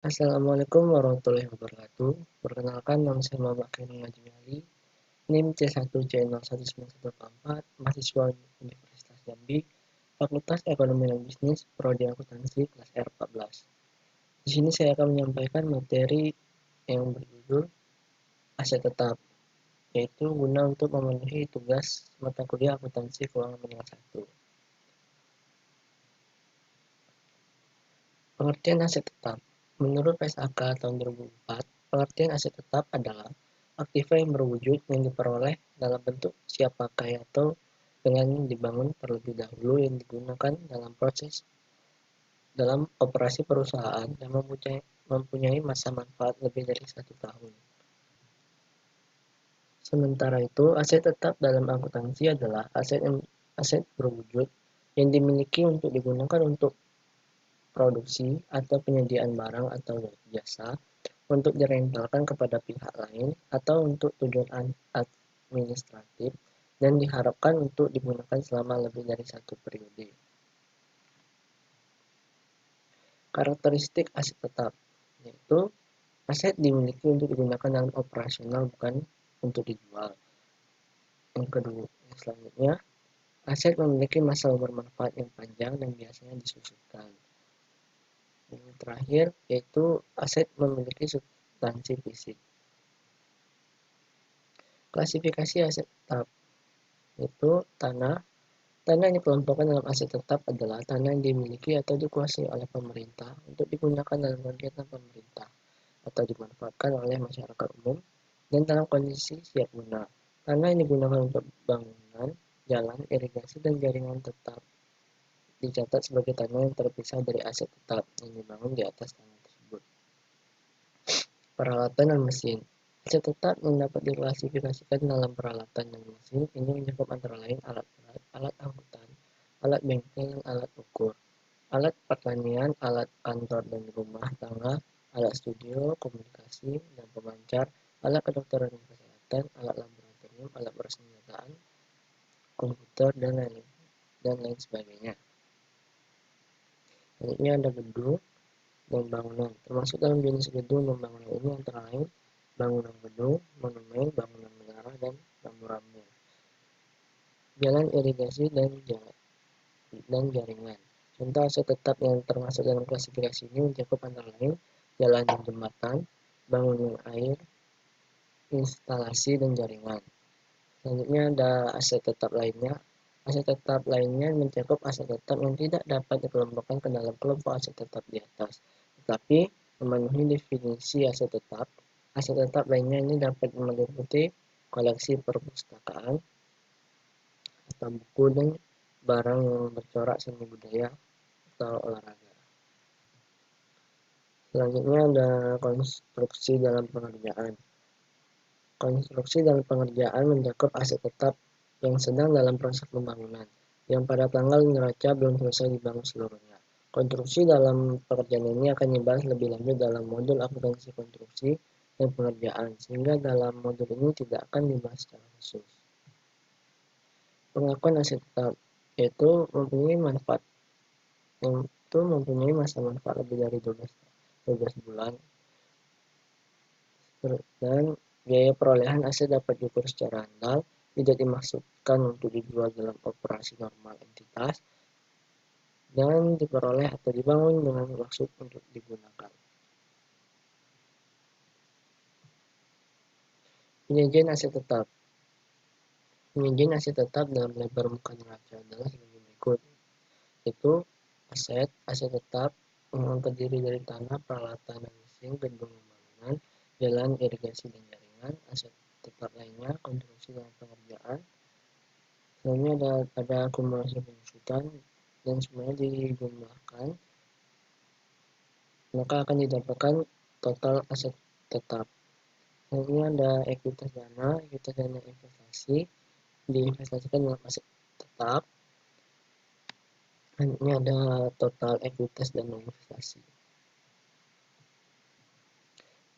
Assalamualaikum warahmatullahi wabarakatuh. Perkenalkan, nama saya Muhammad Khairul Najmi Ali, NIM C1C019144, mahasiswa Universitas Jambi, Fakultas Ekonomi dan Bisnis, Prodi Akuntansi, kelas R14. Di sini saya akan menyampaikan materi yang berjudul aset tetap, yaitu guna untuk memenuhi tugas mata kuliah akuntansi keuangan menengah 1. Pengertian aset tetap. Menurut PSAK tahun 2004, pengertian aset tetap adalah aktiva yang berwujud yang diperoleh dalam bentuk siap pakai atau dengan dibangun terlebih dahulu yang digunakan dalam operasi perusahaan yang mempunyai masa manfaat lebih dari 1 tahun. Sementara itu, aset tetap dalam akuntansi adalah aset berwujud yang dimiliki untuk digunakan untuk produksi atau penyediaan barang atau jasa, untuk direntalkan kepada pihak lain, atau untuk tujuan administratif, dan diharapkan untuk digunakan selama lebih dari 1 periode. Karakteristik aset tetap, yaitu aset dimiliki untuk digunakan dalam operasional, bukan untuk dijual. Selanjutnya, aset memiliki masa bermanfaat yang panjang dan biasanya disusutkan. Yang terakhir, yaitu aset memiliki substansi fisik. Klasifikasi aset tetap, yaitu tanah. Tanah yang dikelompokkan dalam aset tetap adalah tanah yang dimiliki atau dikuasai oleh pemerintah untuk digunakan dalam kegiatan pemerintah atau dimanfaatkan oleh masyarakat umum dan dalam kondisi siap guna. Tanah yang digunakan untuk bangunan, jalan, irigasi, dan jaringan tetap dicatat sebagai tanah yang terpisah dari aset tetap yang dibangun di atas tanah tersebut. Peralatan dan mesin. Aset tetap yang dapat diklasifikasikan dalam peralatan dan mesin ini mencakup antara lain alat berat, alat angkutan, alat bengkel, dan alat ukur, alat pertanian, alat kantor dan rumah tangga, alat studio, komunikasi dan pemancar, alat kedokteran dan kesehatan, alat laboratorium, alat persenjataan, komputer, dan lain sebagainya. Selanjutnya ada gedung dan bangunan. Termasuk dalam jenis gedung dan bangunan ini antara lain bangunan gedung, monumen, bangunan menara, dan rambu-rambu, jalan irigasi, dan jaringan. Contoh aset tetap yang termasuk dalam klasifikasi ini mencakup antara lain jalan dan jembatan, bangunan air, instalasi, dan jaringan. Selanjutnya ada aset tetap lainnya. Aset tetap lainnya mencakup aset tetap yang tidak dapat dikelompokkan ke dalam kelompok aset tetap di atas, tetapi memenuhi definisi aset tetap. Aset tetap lainnya ini dapat meliputi koleksi perpustakaan atau buku dan barang yang bercorak seni budaya atau olahraga. Selanjutnya ada konstruksi dalam pengerjaan. Konstruksi dalam pengerjaan mencakup aset tetap yang sedang dalam proses pembangunan, yang pada tanggal neraca belum selesai dibangun seluruhnya. Konstruksi dalam pekerjaan ini akan dibahas lebih lanjut dalam modul akuntansi konstruksi dan pengerjaan, sehingga dalam modul ini tidak akan dibahas secara khusus. Pengakuan aset tetap, yaitu mempunyai masa manfaat lebih dari 12 bulan, dan biaya perolehan aset dapat diukur secara handal, tidak dimaksudkan untuk dijual dalam operasi normal entitas, dan diperoleh atau dibangun dengan maksud untuk digunakan. Penyajian aset tetap. Penyajian aset tetap dalam lebar muka neraca adalah sebagai berikut, yaitu aset tetap yang terdiri dari tanah, peralatan dan mesin, gedung bangunan, jalan, irigasi, dan jaringan. Aset tetap lainnya konstruksi dan pengerjaan. Selanjutnya ada akumulasi pengusutan, dan semuanya dijumlahkan maka akan didapatkan total aset tetap. Selanjutnya ada ekuitas dana investasi diinvestasikan dalam aset tetap. Selanjutnya ada total ekuitas dana investasi.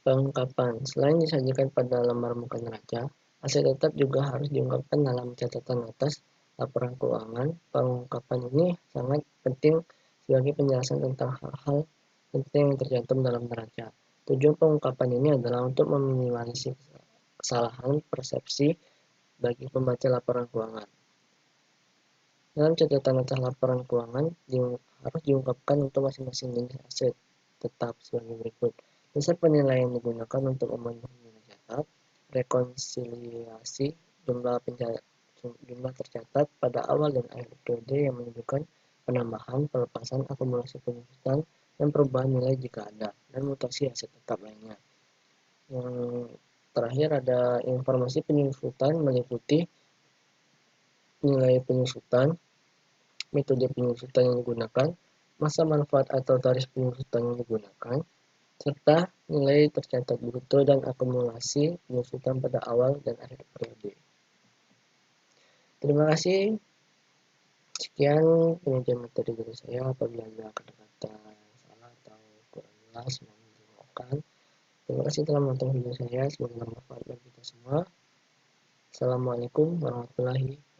Pengungkapan. Selain disajikan pada lembar muka neraca, aset tetap juga harus diungkapkan dalam catatan atas laporan keuangan. Pengungkapan ini sangat penting sebagai penjelasan tentang hal-hal penting yang tercantum dalam neraca. Tujuan pengungkapan ini adalah untuk meminimalisir kesalahan persepsi bagi pembaca laporan keuangan. Dalam catatan atas laporan keuangan harus diungkapkan untuk masing-masing jenis aset tetap sebagai berikut. Dasar penilaian digunakan untuk memenuhi nilai catat, rekonsiliasi jumlah tercatat pada awal dan akhir periode yang menunjukkan penambahan, pelepasan, akumulasi penyusutan, dan perubahan nilai jika ada, dan mutasi aset tetap lainnya. Yang terakhir ada informasi penyusutan meliputi nilai penyusutan, metode penyusutan yang digunakan, masa manfaat atau tarif penyusutan yang digunakan, serta nilai tercatat bruto dan akumulasi penyusutan pada awal dan akhir periode. Terima kasih. Sekian penyajian materi dari saya. Apabila ada kata-kata salah atau kurang jelas, mohon dimaafkan. Terima kasih telah menonton video saya. Semoga bermanfaat bagi kita semua. Assalamualaikum warahmatullahi wabarakatuh.